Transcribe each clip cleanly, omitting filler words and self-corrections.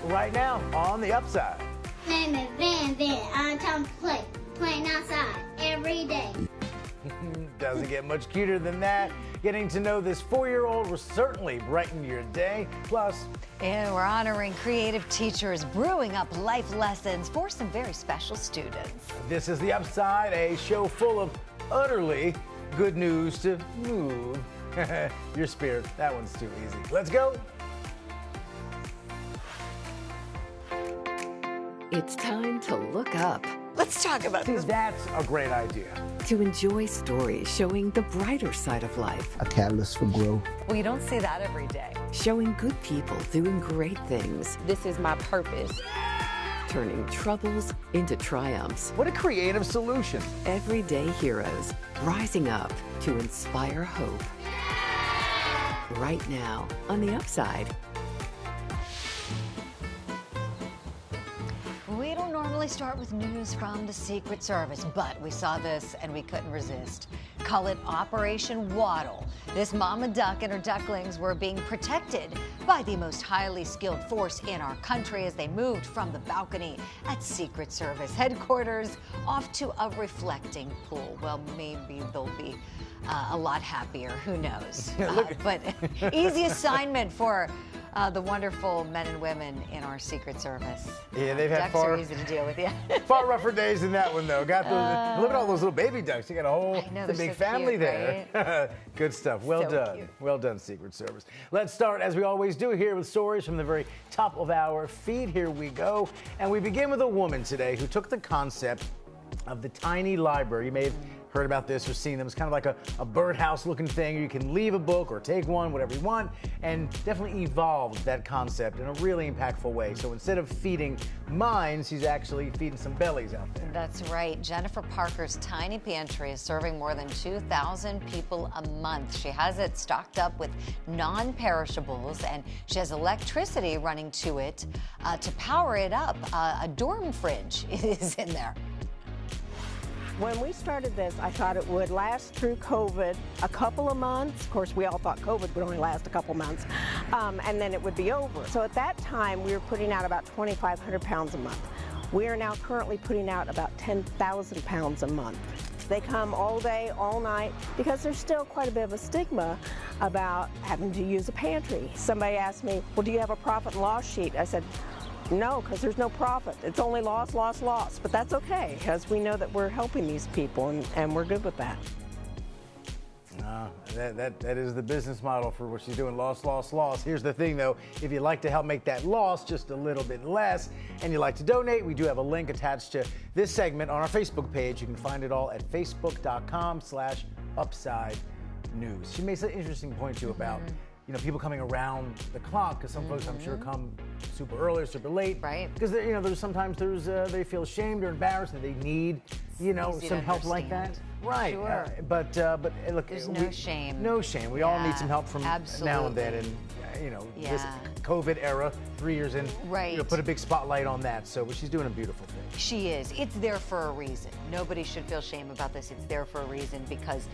right now on The Upside. Name is Van. I'm time to play. Playing outside every day. Doesn't get much cuter than that. Getting to know this 4-year-old will certainly brighten your day. Plus, and we're honoring creative teachers, brewing up life lessons for some very special students. this is The Upside, a show full of utterly good news to move your spirit. That one's too easy. Let's go. It's time to look up. Let's talk about See, that's a great idea. To enjoy stories showing the brighter side of life. A catalyst for growth. Well, you don't see that every day. Showing good people doing great things. This is my purpose. Turning troubles into triumphs. What a creative solution. Everyday heroes rising up to inspire hope. Right now on The Upside. We don't normally start with news from the Secret Service, but we saw this and we couldn't resist. Call it Operation Waddle. This mama duck and her ducklings were being protected by the most highly skilled force in our country as they moved from the balcony at Secret Service headquarters off to a reflecting pool. Well, maybe they'll be a lot happier, who knows? But easy assignment for the wonderful men and women in our Secret Service. Yeah, they've had ducks are easy to deal with, yeah. far rougher days than that one, though. Got look at all those little baby ducks. You got a whole big so family cute, there. right? Good stuff. Well So done. cute. Well done, Secret Service. Let's start, as we always do, here with stories from the very top of our feed. Here we go. And we begin with a woman today who took the concept of the tiny library. You may have heard about this or seen them. It's kind of like a birdhouse looking thing. You can leave a book or take one, whatever you want, and definitely evolved that concept in a really impactful way. So instead of feeding minds, he's actually feeding some bellies out there. That's right. Jennifer Parker's Tiny Pantry is serving more than 2,000 people a month. She has it stocked up with non-perishables, and she has electricity running to it to power it up. A dorm fridge is in there. When we started this, I thought it would last through COVID a couple of months. Of course, we all thought COVID would only last a couple months, and then it would be over. So at that time, we were putting out about 2,500 pounds a month. We are now currently putting out about 10,000 pounds a month. They come all day, all night, because there's still quite a bit of a stigma about having to use a pantry. Somebody asked me, well, do you have a profit and loss sheet? I said, no, because there's no profit. It's only loss, loss, loss. But that's okay, because we know that we're helping these people, and we're good with that. That is the business model for what she's doing. Loss, loss, loss. Here's the thing, though. If you'd like to help make that loss just a little bit less and you'd like to donate, we do have a link attached to this segment on our Facebook page. You can find it all at facebook.com/upside news. She makes an interesting point, too, about people coming around the clock, because some folks, I'm sure, come super early or super late. Right. Because, there's sometimes they feel ashamed or embarrassed and they need, some help like that. Right. Sure. But look, There's no shame. No shame. We all need some help from absolutely. now and then. And, this COVID era, 3 years in, Right. Put a big spotlight on that. So she's doing a beautiful thing. She is. It's there for a reason. Nobody should feel shame about this. It's there for a reason because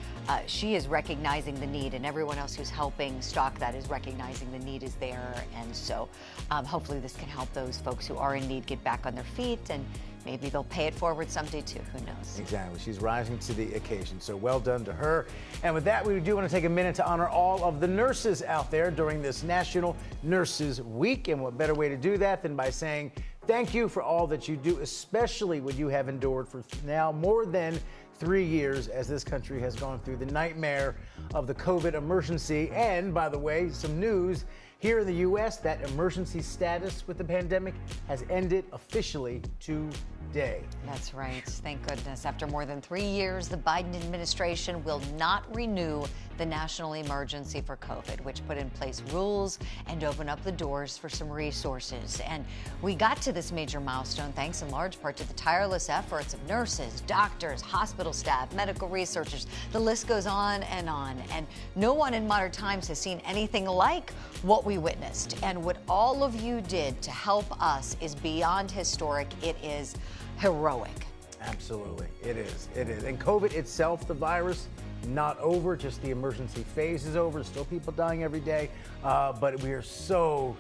she is recognizing the need, and everyone else who's helping stock that is recognizing the need is there. And so hopefully this can help those folks who are in need get back on their feet, and maybe they'll pay it forward someday too. Who knows? Exactly. She's rising to the occasion. So well done to her. And with that, we do want to take a minute to honor all of the nurses out there during this National Nurses Week. And what better way to do that than by saying thank you for all that you do, especially what you have endured for now more than 3 years as this country has gone through the nightmare of the COVID emergency. And by the way, some news. Here in the U.S., that emergency status with the pandemic has ended officially today. That's right. Thank goodness. After more than 3 years, the Biden administration will not renew the national emergency for COVID, which put in place rules and opened up the doors for some resources. And we got to this major milestone thanks in large part to the tireless efforts of nurses, doctors, hospital staff, medical researchers. The list goes on. And no one in modern times has seen anything like what we witnessed. And what all of you did to help us is beyond historic. It is heroic. Absolutely. It is. It is. And COVID itself, the virus, not over, just the emergency phase is over. There's still people dying every day, but we are so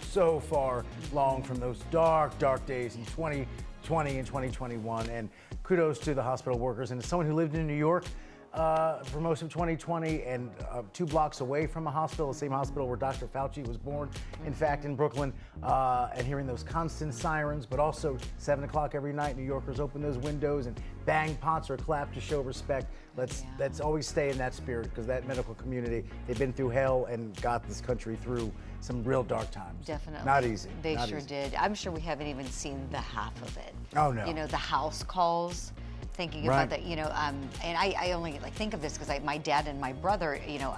far long from those dark days in 2020 and 2021. And kudos to the hospital workers. And as someone who lived in New York for most of 2020 and 2 blocks away from a hospital, the same hospital where Dr. Fauci was born, in fact, in Brooklyn, and hearing those constant sirens, but also 7 o'clock every night, New Yorkers open those windows and bang pots or clap to show respect. Let's always stay in that spirit, because that medical community, they've been through hell and got this country through some real dark times. Definitely. Not easy. They Not sure easy. did. I'm sure we haven't even seen the half of it. Oh, no. You know, the house calls. Thinking Right. about that, you know, and I only think of this because my dad and my brother, you know,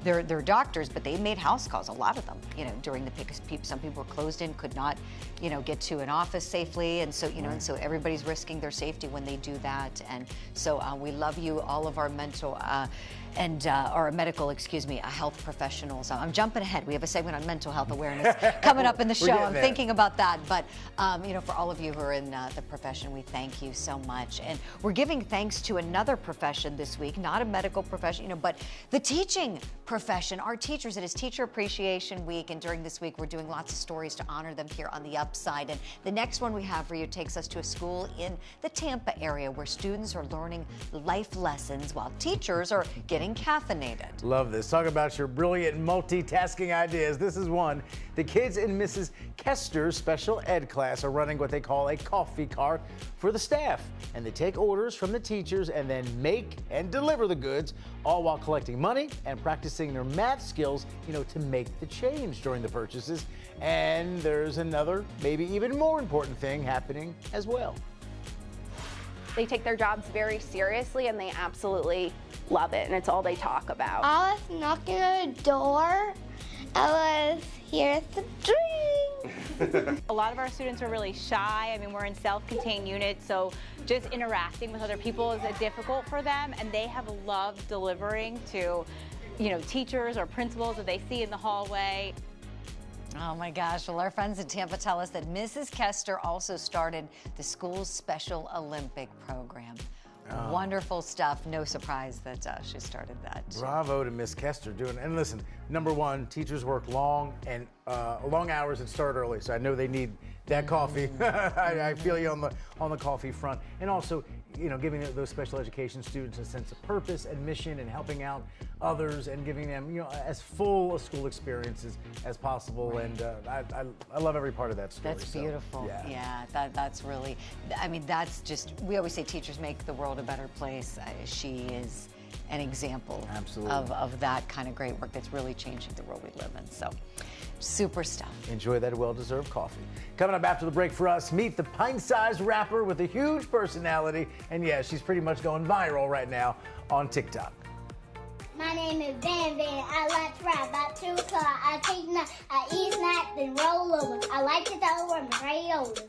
they're doctors, but they made house calls, a lot of them, you know, during the peak. Some people were closed in, could not, you know, get to an office safely, and so, you know, and so everybody's risking their safety when they do that. And so we love you, all of our mental or medical, health professionals. I'm jumping ahead. We have a segment on mental health awareness coming up in the show. I'm thinking about that, but you know, for all of you who are in the profession, we thank you so much. And we're giving thanks to another profession this week, not a medical profession, you know, but the teaching profession. Our teachers. It is Teacher Appreciation Week, and during this week, we're doing lots of stories to honor them here on the Upside. And the next one we have for you takes us to a school in the Tampa area where students are learning life lessons while teachers are getting caffeinated. Love this. Talk about your brilliant multitasking ideas. This is one. The kids in Mrs. Kester's special ed class are running what they call a coffee cart for the staff. And they take orders from the teachers and then make and deliver the goods, all while collecting money and practicing their math skills, you know, to make the change during the purchases. And there's another, maybe even more important thing happening as well. They take their jobs very seriously and they absolutely love it, and it's all they talk about. I was knocking on a door. I was, here's the drink. A lot of our students are really shy. I mean, we're in self-contained units, so just interacting with other people is difficult for them, and they have loved delivering to, you know, teachers or principals that they see in the hallway. Oh my gosh, well, our friends at Tampa tell us that Mrs. Kester also started the school's Special Olympic program. Oh. Wonderful stuff. No surprise that she started that. Bravo to Miss Kester doing it. And listen, number one, teachers work long hours and start early, so I know they need that coffee. I feel you on the coffee front. And also, you know, giving those special education students a sense of purpose and mission, and helping out others and giving them, you know, as full a school experiences as possible. Right. And I love every part of that story. That's beautiful. Yeah, that's really, I mean, that's just, we always say teachers make the world a better place. She is an example of that kind of great work that's really changing the world we live in. So, super stuff. Enjoy that well-deserved coffee. Coming up after the break for us, meet the pint-sized rapper with a huge personality. And yeah, she's pretty much going viral right now on TikTok. My name is Van Van. I like to ride about 2 o'clock. I take nap, I eat snack, then roll over. I like to throw over my Crayolas.